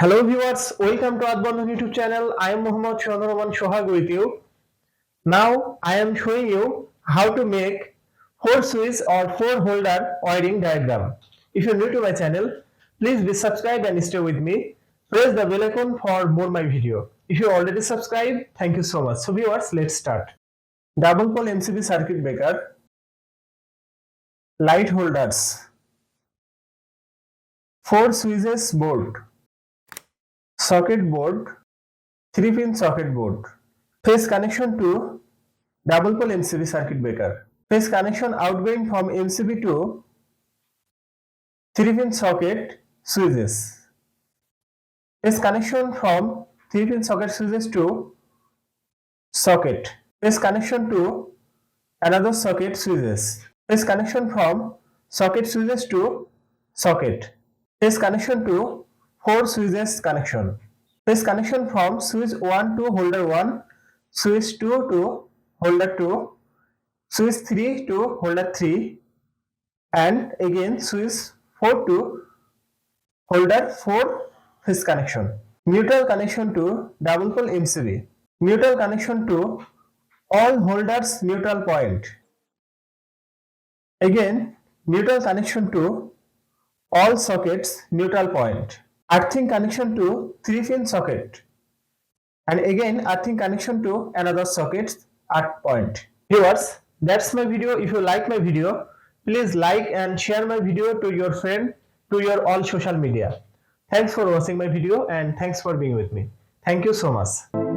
Hello viewers, welcome to Earthbondhon YouTube channel. I am Muhammad Chandraman Sohag with you. Now I am showing you how to make 4 switch or 4 holder wiring diagram. If you are new to my channel, please be subscribed and stay with me. Press the bell icon for more my video. If you already subscribed, thank you so much. So viewers, let's start. Double pole MCB circuit breaker, light holders, 4 switches board, socket board, 3-pin socket board, phase connection to double pole MCB circuit breaker, phase connection outgoing from MCB to 3-pin socket switches, phase connection from 3-pin socket switches to socket, phase connection to another socket switches, phase connection from socket switches to socket, phase connection to 4 switches connection, phase connection from switch 1 to holder 1, switch 2 to holder 2, switch 3 to holder 3, and again switch 4 to holder 4 phase connection. Neutral connection to double pole MCB. Neutral connection to all holders neutral point. Again neutral connection to all sockets neutral point. Earthing connection to 3-pin socket, and again earthing connection to another socket's earth point. Viewers, that's my video. If you like my video, please like and share my video to your friend, to your all social media. Thanks for watching my video and thanks for being with me. Thank you so much.